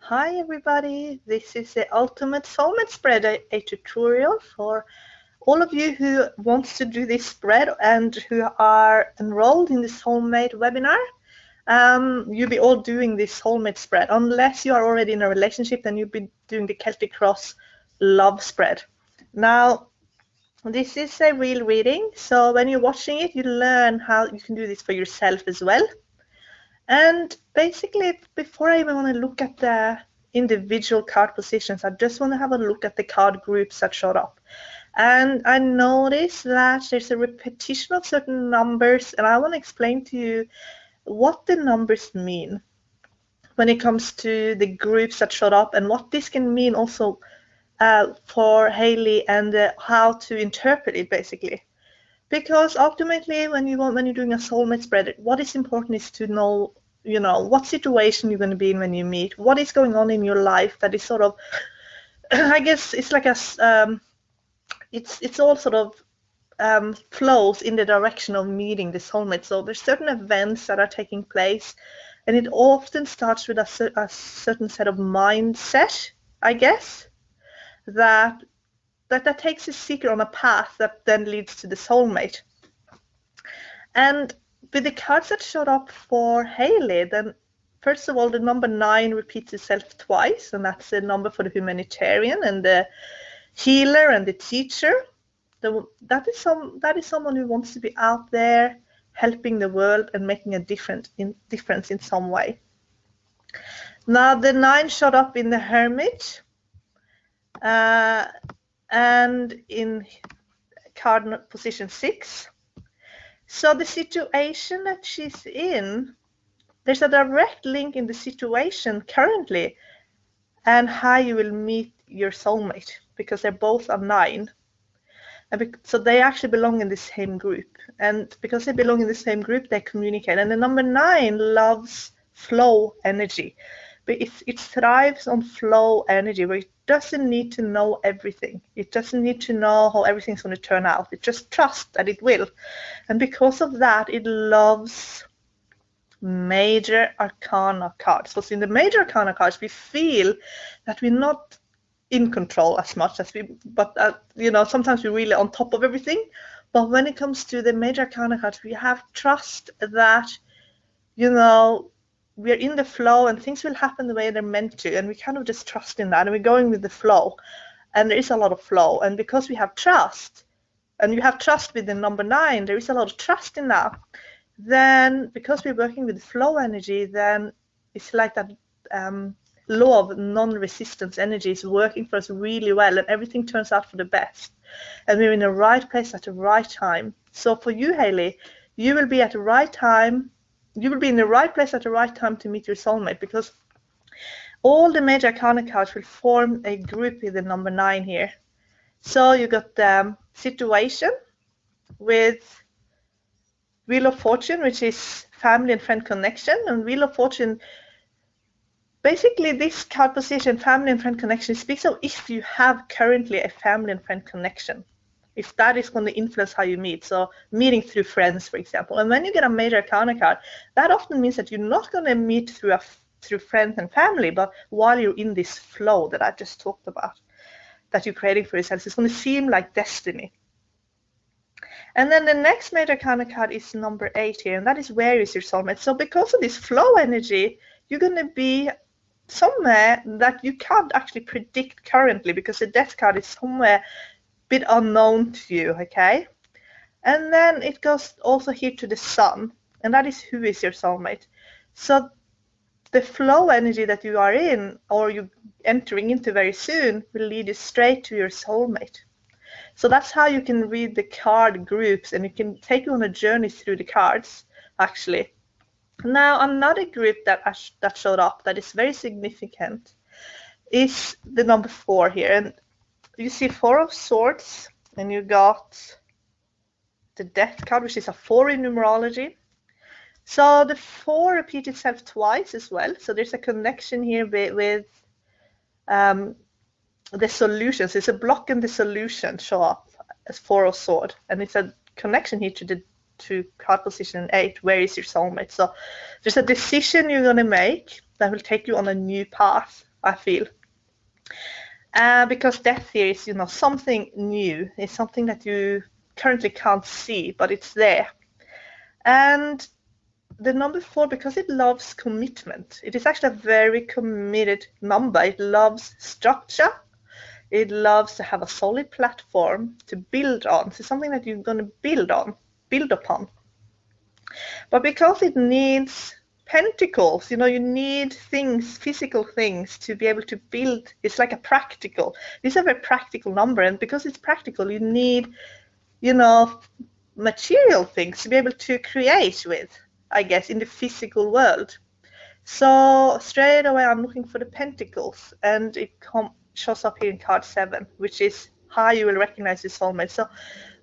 Hi everybody, this is the Ultimate Soulmate Spread, a tutorial for all of you who wants to do this spread and who are enrolled in the Soulmate webinar. You'll be all doing this Soulmate spread. Unless you are already in a relationship, then you'll be doing the Celtic Cross love spread. Now, this is a real reading, so when you're watching it, you learn how you can do this for yourself as well. And basically, before I even want to look at the individual card positions, I just want to have a look at the card groups that showed up. And I noticed that there's a repetition of certain numbers, and I want to explain to you what the numbers mean when it comes to the groups that showed up and what this can mean also for Hailey and how to interpret it, basically. Because ultimately, when you're doing a soulmate spread, what is important is to know, what situation you're going to be in when you meet, what is going on in your life that is sort of, I guess it's like it's all sort of flows in the direction of meeting the soulmate. So there's certain events that are taking place, and it often starts with a certain set of mindset, I guess, that takes a seeker on a path that then leads to the soulmate. And with the cards that showed up for Hailey, then first of all, the number 9 repeats itself twice, and that's the number for the humanitarian and the healer and the teacher. That is someone who wants to be out there helping the world and making a difference in some way. Now the 9 showed up in the Hermit, and in card position 6. So the situation that she's in, there's a direct link in the situation currently and how you will meet your soulmate, because they're both a 9. And so they actually belong in the same group. And because they belong in the same group, they communicate. And the number 9 loves flow energy. But it thrives on flow energy, where it doesn't need to know everything. It doesn't need to know how everything's going to turn out. It just trusts that it will. And because of that, it loves major arcana cards. So in the major arcana cards, we feel that we're not in control as much as but sometimes we're really on top of everything. But when it comes to the major arcana cards, we have trust that, we're in the flow and things will happen the way they're meant to, and we kind of just trust in that, and we're going with the flow, and there is a lot of flow. And because we have trust, and you have trust with the number 9, there is a lot of trust in that, then because we're working with flow energy, then it's like that law of non-resistance energy is working for us really well, and everything turns out for the best, and we're in the right place at the right time. So for you, Hailey, you will be at the right time. You will be in the right place at the right time to meet your soulmate, because all the major arcana cards will form a group with the number 9 here. So you got the situation with Wheel of Fortune, which is family and friend connection. And Wheel of Fortune, basically this card position, family and friend connection, speaks of if you have currently a family and friend connection, if that is going to influence how you meet. So meeting through friends, for example. And when you get a major arcana card, that often means that you're not going to meet through friends and family, but while you're in this flow that I just talked about, that you're creating for yourself, it's going to seem like destiny. And then the next major arcana card is number 8 here, and that is where is your soulmate. So because of this flow energy, you're going to be somewhere that you can't actually predict currently, because the death card is somewhere bit unknown to you, okay? And then it goes also here to the Sun, and that is who is your soulmate. So the flow energy that you are in, or you're entering into very soon, will lead you straight to your soulmate. So that's how you can read the card groups, and it can take you on a journey through the cards, actually. Now, another group that showed up that is very significant is the number 4 here. And you see 4 of Swords, and you got the Death card, which is a 4 in numerology. So the 4 repeats itself twice as well. So there's a connection here with the solutions. It's a block and the solution show up as 4 of Swords, and it's a connection here to card position 8. Where is your soulmate? So there's a decision you're going to make that will take you on a new path, I feel. Because death here is, something new. It's something that you currently can't see, but it's there. And the number 4, because it loves commitment, it is actually a very committed number. It loves structure. It loves to have a solid platform to build on. So something that you're going to build upon. But because it needs pentacles, you need things, physical things, to be able to build. It's like a practical. It's a very practical number, and because it's practical, you need, material things to be able to create with, I guess, in the physical world. So straight away, I'm looking for the pentacles, and it shows up here in card 7, which is how you will recognize your soulmate. So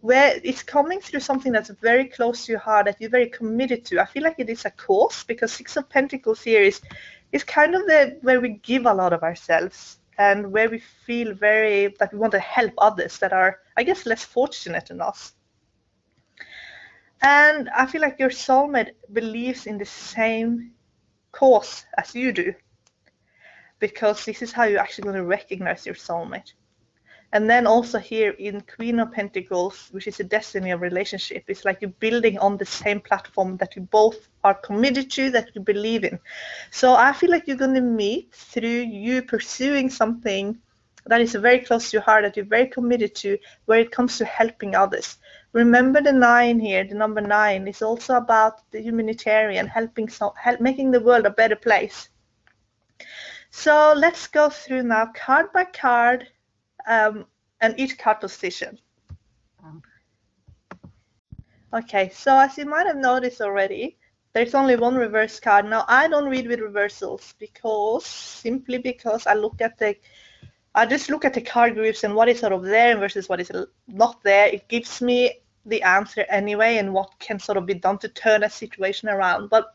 where it's coming through something that's very close to your heart, that you're very committed to. I feel like it is a cause, because 6 of Pentacles here is kind of where we give a lot of ourselves, and where we feel that we want to help others that are, I guess, less fortunate than us. And I feel like your soulmate believes in the same cause as you do, because this is how you're actually going to recognize your soulmate. And then also here in Queen of Pentacles, which is the destiny of relationship, it's like you're building on the same platform that you both are committed to, that you believe in. So I feel like you're going to meet through you pursuing something that is very close to your heart, that you're very committed to, where it comes to helping others. Remember the 9 here, the number 9 is also about the humanitarian, making the world a better place. So let's go through now card by card, and each card position. Okay, so as you might have noticed already, there's only one reverse card. Now, I don't read with reversals simply because I just look at the card groups and what is sort of there versus what is not there. It gives me the answer anyway, and what can sort of be done to turn a situation around. But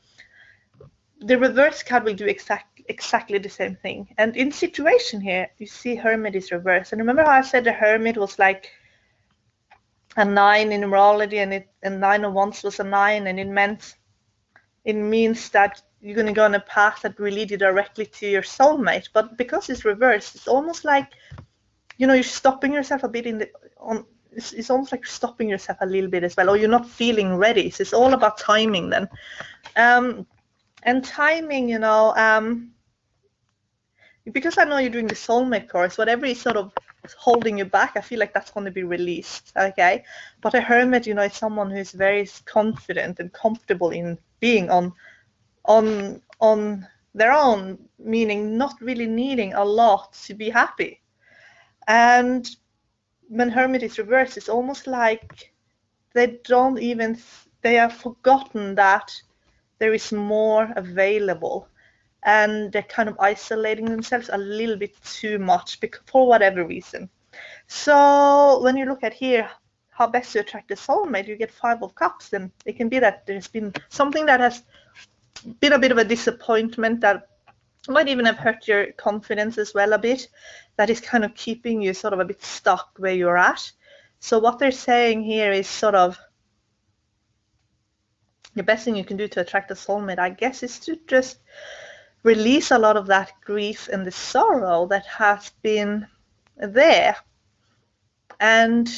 the reverse card will do exactly the same thing. And in situation here, you see Hermit is reversed. And remember how I said the Hermit was like a 9 in numerology, and 9 of Wands was a 9, and it means that you're going to go on a path that will lead you directly to your soulmate. But because it's reversed, it's almost like, you're stopping yourself a bit it's almost like stopping yourself a little bit as well, or you're not feeling ready. So it's all about timing then. And timing, because I know you're doing the soulmate course, whatever is sort of holding you back, I feel like that's going to be released, okay? But a hermit, is someone who's very confident and comfortable in being on their own, meaning not really needing a lot to be happy. And when hermit is reversed, it's almost like they have forgotten that there is more available, and they're kind of isolating themselves a little bit too much for whatever reason. So when you look at here, how best to attract a soulmate, you get 5 of Cups, and it can be that there's been something that has been a bit of a disappointment that might even have hurt your confidence as well a bit, that is kind of keeping you sort of a bit stuck where you're at. So what they're saying here is sort of the best thing you can do to attract a soulmate, I guess, is to just release a lot of that grief and the sorrow that has been there, and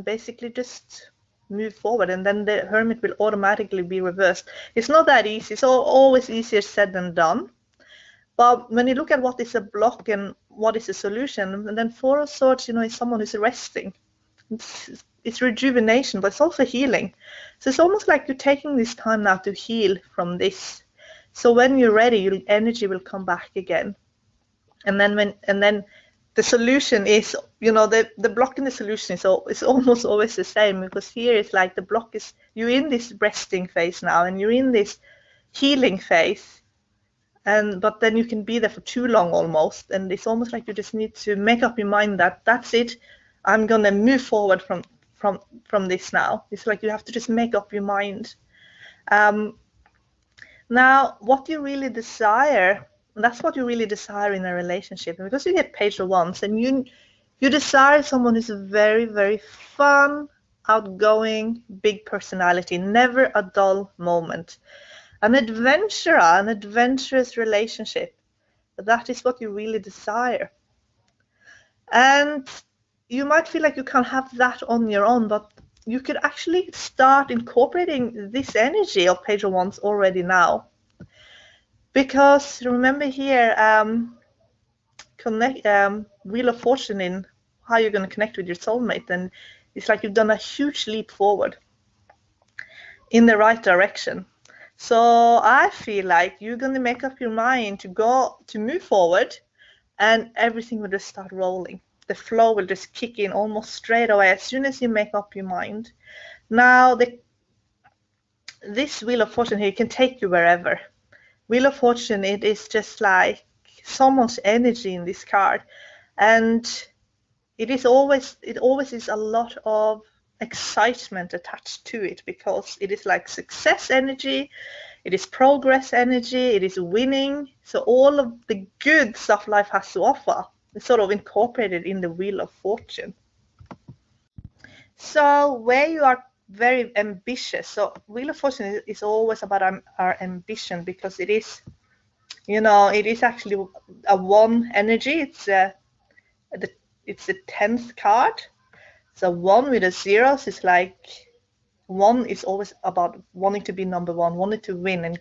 basically just move forward, and then the hermit will automatically be reversed. It's not that easy. It's always easier said than done. But when you look at what is a block and what is a solution, and then 4 of Swords, is someone who's resting. It's rejuvenation, but it's also healing. So it's almost like you're taking this time now to heal from this. So when you're ready, your energy will come back again. And then the solution is, the block and the solution is almost always the same, because here it's like the block is, you're in this resting phase now, and you're in this healing phase. But then you can be there for too long almost, and it's almost like you just need to make up your mind that that's it. I'm gonna move forward from this now. It's like you have to just make up your mind. Now, what you really desire, that's what you really desire in a relationship. And because you get Page of Wands, and you desire someone who's a very, very fun, outgoing, big personality, never a dull moment. An adventurer, an adventurous relationship. that is what you really desire. And you might feel like you can't have that on your own, but you could actually start incorporating this energy of Page of Wands already now. Because remember here, Wheel of Fortune in how you're going to connect with your soulmate, and it's like you've done a huge leap forward in the right direction. So I feel like you're going to make up your mind to move forward, and everything will just start rolling. The flow will just kick in almost straight away as soon as you make up your mind. Now, this Wheel of Fortune here can take you wherever. Wheel of Fortune, it is just like so much energy in this card, and it always is a lot of excitement attached to it, because it is like success energy, it is progress energy, it is winning. So all of the good stuff life has to offer is sort of incorporated in the Wheel of Fortune. So where you are very ambitious, so Wheel of Fortune is always about our ambition, because it is, it is actually a one energy. It's the 10th card. So 1 with a 0, so it's like 1 is always about wanting to be number 1, wanting to win and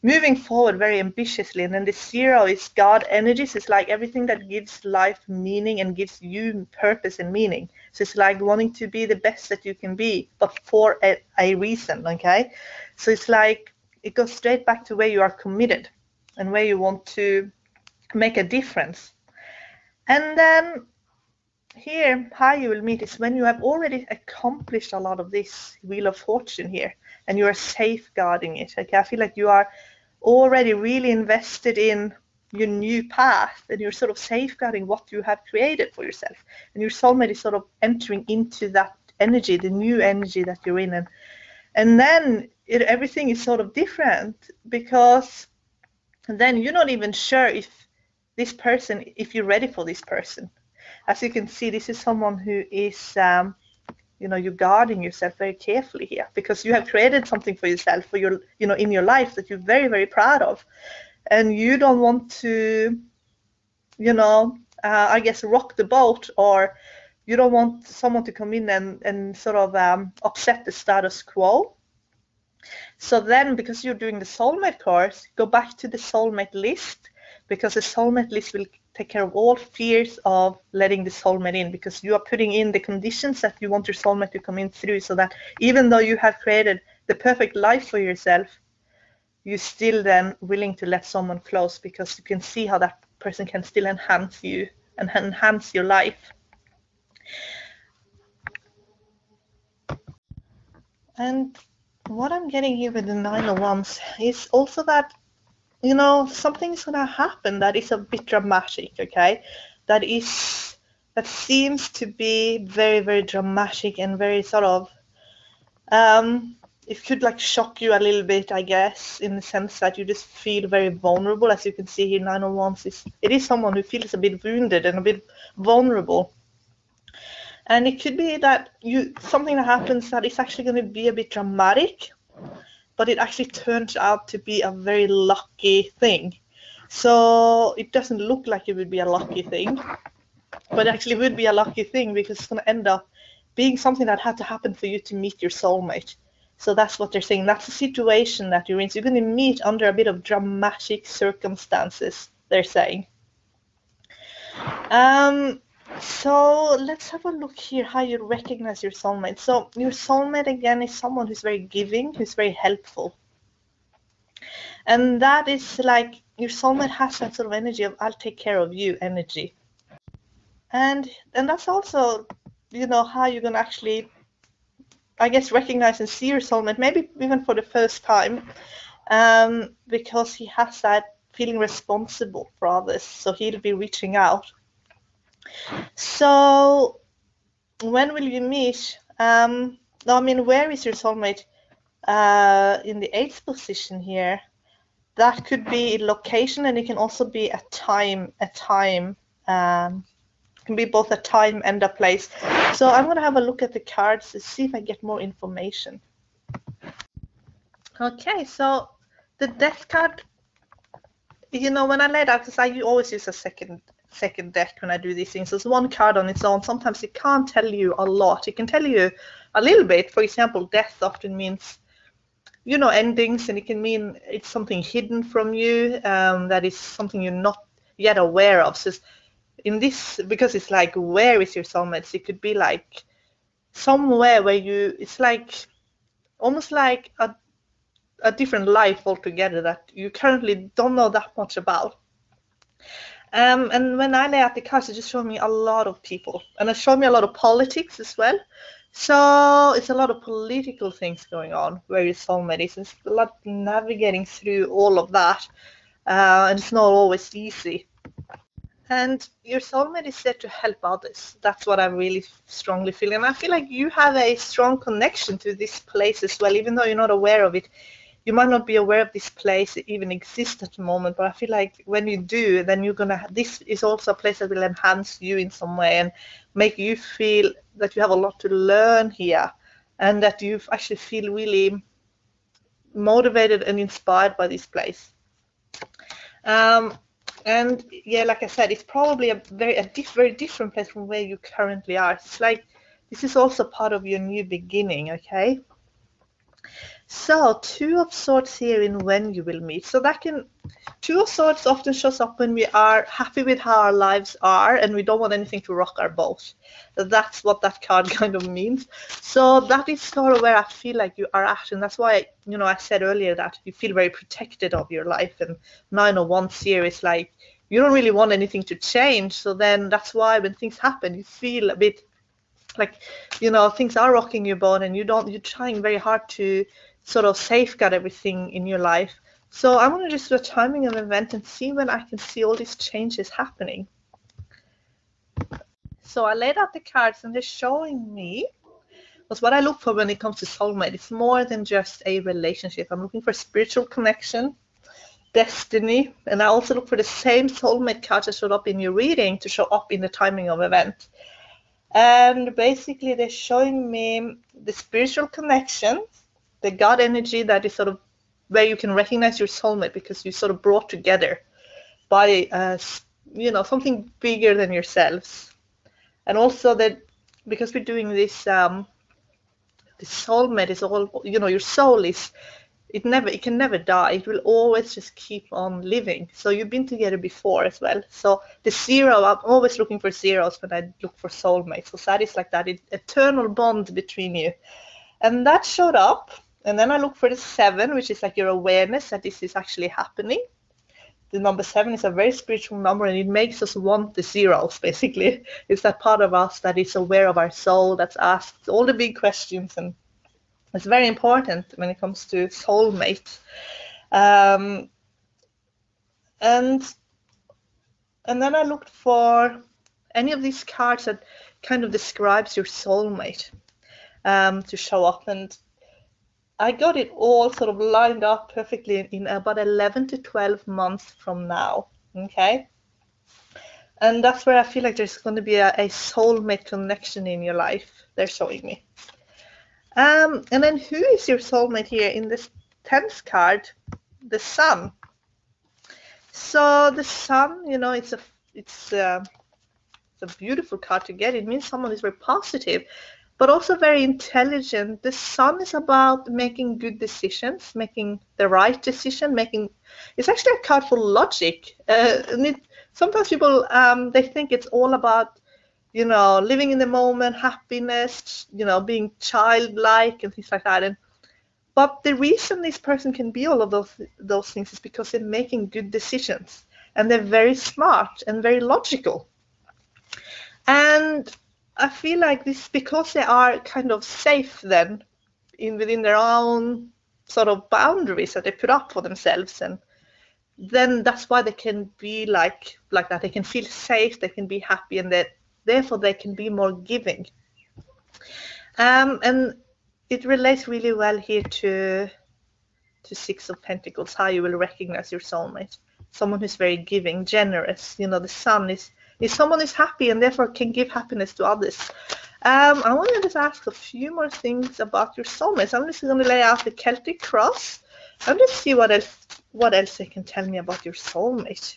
moving forward very ambitiously. And then the 0 is God energy, so it's like everything that gives life meaning and gives you purpose and meaning. So it's like wanting to be the best that you can be, but for a reason, okay? So it's like it goes straight back to where you are committed and where you want to make a difference. And then here, how you will meet is when you have already accomplished a lot of this Wheel of Fortune here, and you are safeguarding it. Okay, I feel like you are already really invested in your new path, and you're sort of safeguarding what you have created for yourself. And your soulmate is sort of entering into that energy, the new energy that you're in, and then everything is sort of different, because then you're not even sure if you're ready for this person. As you can see, this is someone who is, you're guarding yourself very carefully here, because you have created something for yourself, for your, in your life that you're very, very proud of, and you don't want to, I guess, rock the boat, or you don't want someone to come in and sort of upset the status quo. So then, because you're doing the soulmate course, go back to the soulmate list, because the soulmate list will take care of all fears of letting the soulmate in, because you are putting in the conditions that you want your soulmate to come in through, so that even though you have created the perfect life for yourself, you're still then willing to let someone close, because you can see how that person can still enhance you and enhance your life. And what I'm getting here with the 9 of Wands is also that something's gonna happen that is a bit dramatic, okay? That seems to be very, very dramatic and very sort of, it could like shock you a little bit, I guess, in the sense that you just feel very vulnerable. As you can see here, 9 of Wands it is someone who feels a bit wounded and a bit vulnerable. And it could be that something that happens that is actually going to be a bit dramatic, but it actually turns out to be a very lucky thing. So it doesn't look like it would be a lucky thing, but it actually would be a lucky thing, because it's going to end up being something that had to happen for you to meet your soulmate. So that's what they're saying. That's the situation that you're in. So you're going to meet under a bit of dramatic circumstances, they're saying. So let's have a look here how you recognize your soulmate. So your soulmate, again, is someone who's very giving, who's very helpful. And that is like, your soulmate has that sort of energy of I'll take care of you energy. And that's also, how you're going to actually, I guess, recognize and see your soulmate, maybe even for the first time, because he has that feeling responsible for others. So he'll be reaching out. So when will you meet? Where is your soulmate? In the 8th position here. That could be location, and it can also be a time. It can be both a time and a place. So I'm going to have a look at the cards to see if I get more information. Okay, so the Death card you know, when I lay it out, because I always use a second deck when I do these things. There's one card on its own. Sometimes it can't tell you a lot. It can tell you a little bit. For example, death often means, you know, endings, and it can mean it's something hidden from you, that is something you're not yet aware of. So in this, because it's like, where is your soulmate? So it could be like somewhere where you, it's like almost like a different life altogether that you currently don't know that much about. And when I lay out the cards, it just showed me a lot of people, and it showed me a lot of politics as well. So it's a lot of political things going on where your soulmate is. It's a lot navigating through all of that, and it's not always easy. And your soulmate is there to help others. That's what I really strongly feel. And I feel like you have a strong connection to this place as well, even though you're not aware of it. You might not be aware of this place even exists at the moment, but I feel like when you do, then you're gonna, this is also a place that will enhance you in some way and make you feel that you have a lot to learn here, and that you actually feel really motivated and inspired by this place. And yeah, like I said, it's probably a very different place from where you currently are. It's like this is also part of your new beginning, okay? So Two of Swords here in when you will meet. So that can, Two of Swords often shows up when we are happy with how our lives are and we don't want anything to rock our boat. That's what that card kind of means. So that is sort of where I feel like you are at, and that's why, you know, I said earlier that you feel very protected of your life, and 9 of Wands here is like you don't really want anything to change. So then that's why when things happen, you feel a bit like, you know, things are rocking your boat, and you're trying very hard to sort of safeguard everything in your life. So I'm going to just do a timing of event and see when I can see all these changes happening. So I laid out the cards, and they're showing me because what I look for when it comes to soulmate, it's more than just a relationship. I'm looking for spiritual connection, destiny, and I also look for the same soulmate cards that showed up in your reading to show up in the timing of event. And basically they're showing me the spiritual connection, the God energy that is sort of where you can recognize your soulmate because you sort of brought together by, you know, something bigger than yourselves. And also that because we're doing this, the soulmate is all, you know, your soul is, it can never die. It will always just keep on living. So you've been together before as well. So the zero, I'm always looking for zeros when I look for soulmates. So that is like that eternal bond between you. And that showed up. And then I look for the 7, which is like your awareness that this is actually happening. The number 7 is a very spiritual number, and it makes us want the zeros, basically. It's that part of us that is aware of our soul, that's asked all the big questions, and it's very important when it comes to soulmate. And then I looked for any of these cards that kind of describes your soulmate to show up, and I got it all sort of lined up perfectly in about 11 to 12 months from now, okay? And that's where I feel like there's going to be a soulmate connection in your life, they're showing me. And then who is your soulmate here in this 10th card? The Sun. So the Sun, you know, it's a beautiful card to get. It means someone is very positive, but also very intelligent. The Sun is about making good decisions, making the right decision, it's actually a card for logic. And sometimes people, they think it's all about, you know, living in the moment, happiness, you know, being childlike and things like that. But the reason this person can be all of those things is because they're making good decisions, and they're very smart and very logical. And I feel like this, because they are kind of safe then within their own sort of boundaries that they put up for themselves, and then that's why they can be like that. They can feel safe, they can be happy, and that therefore they can be more giving. And it relates really well here to 6 of Pentacles, how you will recognize your soulmate. Someone who's very giving, generous. You know, the Sun is someone who's happy and therefore can give happiness to others. I want to just ask a few more things about your soulmates. I'm just going to lay out the Celtic cross and just see what else what else they can tell me about your soulmate.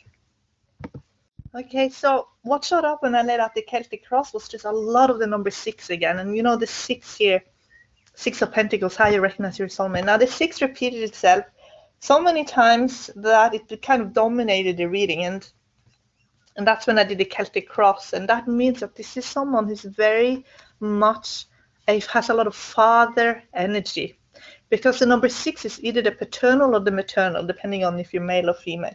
Okay, so what showed up when I laid out the Celtic cross was just a lot of the number 6 again. And you know, the 6 here, 6 of Pentacles, how you recognize your soulmate. Now, the 6 repeated itself so many times that it kind of dominated the reading. And that's when I did the Celtic cross. And that means that this is someone who's very much, has a lot of father energy. Because the number 6 is either the paternal or the maternal, depending on if you're male or female.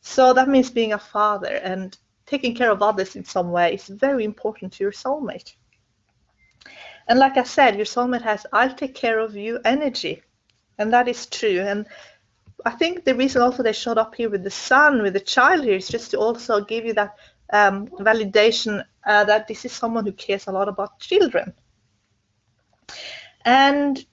So that means being a father and taking care of others in some way is very important to your soulmate. And like I said, your soulmate has "I'll take care of you" energy. And that is true. And I think the reason also they showed up here with the sun, with the child here, is just to also give you that validation that this is someone who cares a lot about children. And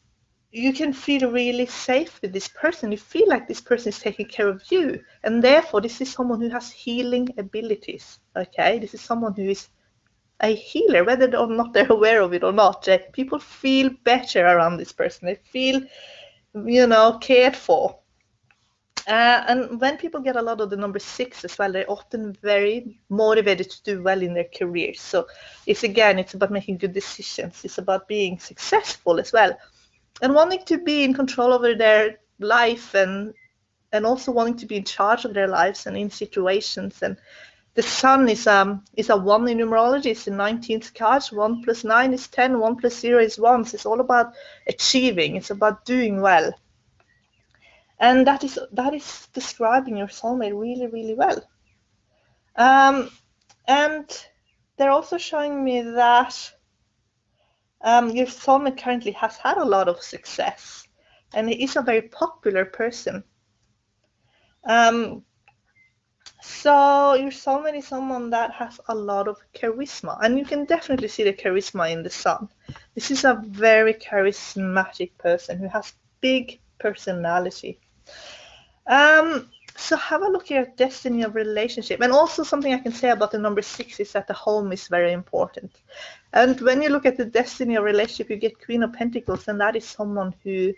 you can feel really safe with this person. You feel like this person is taking care of you. And therefore, this is someone who has healing abilities. Okay, this is someone who is a healer, whether or not they're aware of it or not. People feel better around this person. They feel, you know, cared for. And when people get a lot of the number 6 as well, they're often very motivated to do well in their careers. So it's about making good decisions. It's about being successful as well. And wanting to be in control over their life and also wanting to be in charge of their lives and in situations. And the sun is a 1 in numerology. It's the 19th card. 1 plus 9 is 10. 1 plus 0 is 1. So it's all about achieving. It's about doing well. And that is describing your soulmate really, really well. And they're also showing me that your soulmate currently has had a lot of success, and he is a very popular person. So your soulmate is someone that has a lot of charisma, and you can definitely see the charisma in the sun. This is a very charismatic person who has big personality. So have a look here at destiny of relationship. And also something I can say about the number 6 is that the home is very important. And when you look at the destiny of relationship, you get Queen of Pentacles, and that is someone who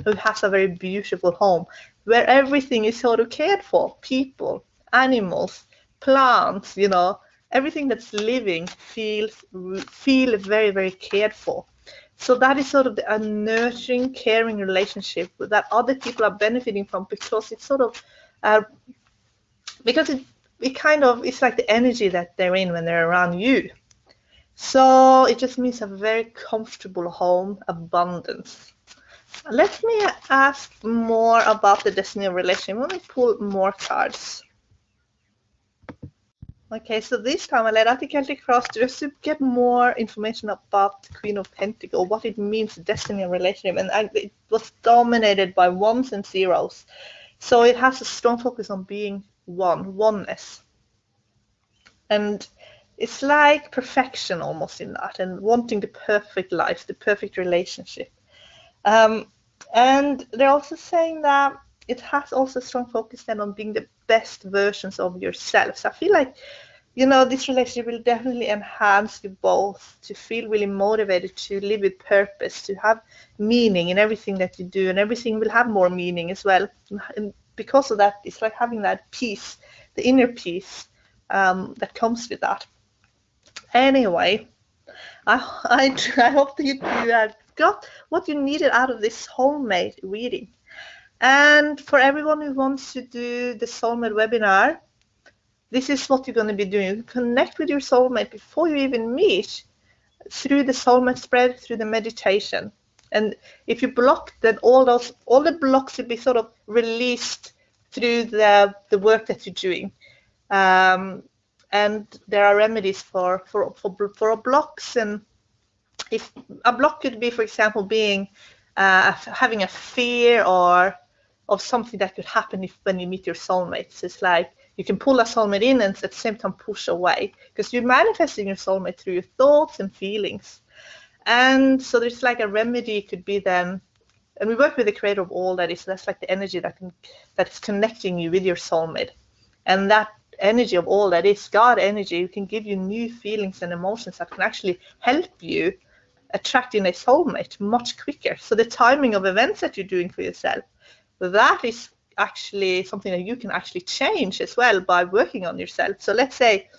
has a very beautiful home where everything is sort of cared for. People, animals, plants, you know, everything that's living feel very, very cared for. So that is sort of a nurturing, caring relationship that other people are benefiting from, because it's sort of because it's like the energy that they're in when they're around you. So it just means a very comfortable home, abundance. Let me ask more about the destiny of relationship. Let me pull more cards. Okay, so this time I let out the Celtic cross just to get more information about the Queen of Pentacles, what it means, destiny and relationship. And it was dominated by 1s and 0s. So it has a strong focus on being oneness. And it's like perfection almost in that, and wanting the perfect life, the perfect relationship. And they're also saying that it has also a strong focus then on being the best versions of yourself. So I feel like, you know, this relationship will definitely enhance you both to feel really motivated to live with purpose, to have meaning in everything that you do, and everything will have more meaning as well. And because of that, it's like having that peace, the inner peace that comes with that. Anyway, I hope that you have got what you needed out of this soulmate reading. And for everyone who wants to do the soulmate webinar, this is what you're going to be doing. You connect with your soulmate before you even meet through the soulmate spread, through the meditation. And if you block, then all the blocks will be sort of released through the work that you're doing. And there are remedies for blocks. And if a block could be, for example, being having a fear or of something that could happen when you meet your soulmate. So it's like you can pull a soulmate in and at the same time push away, because you're manifesting your soulmate through your thoughts and feelings. And so there's like a remedy could be then, and we work with the creator of all that is, so that's like the energy that is connecting you with your soulmate. And that energy of all that is God energy, can give you new feelings and emotions that can actually help you attracting a soulmate much quicker. So the timing of events that you're doing for yourself, that is actually something that you can actually change as well by working on yourself. So let's say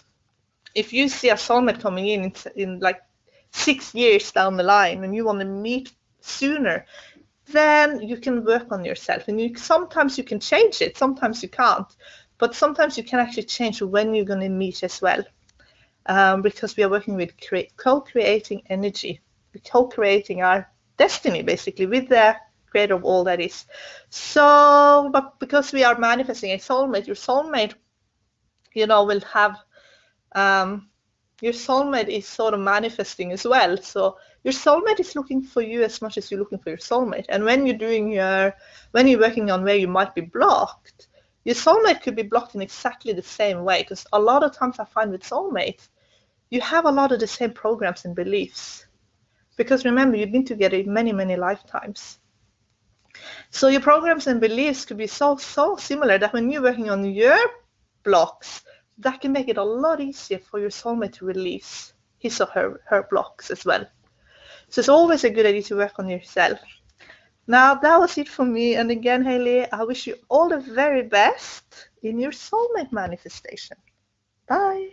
if you see a soulmate coming in like 6 years down the line and you want to meet sooner, then you can work on yourself. And sometimes you can change it, sometimes you can't. But sometimes you can actually change when you're going to meet as well. Because we are working with co-creating energy. We're co-creating our destiny, basically, with the creator of all that is. So, but because we are manifesting a soulmate, your soulmate, will have, your soulmate is sort of manifesting as well. So your soulmate is looking for you as much as you're looking for your soulmate. And when you're working on where you might be blocked, your soulmate could be blocked in exactly the same way. Because a lot of times I find with soulmates, you have a lot of the same programs and beliefs. Because remember, you've been together many, many lifetimes. So your programs and beliefs could be so similar that when you're working on your blocks, that can make it a lot easier for your soulmate to release his or her blocks as well. So it's always a good idea to work on yourself. Now, that was it for me. And again, Hailey, I wish you all the very best in your soulmate manifestation. Bye.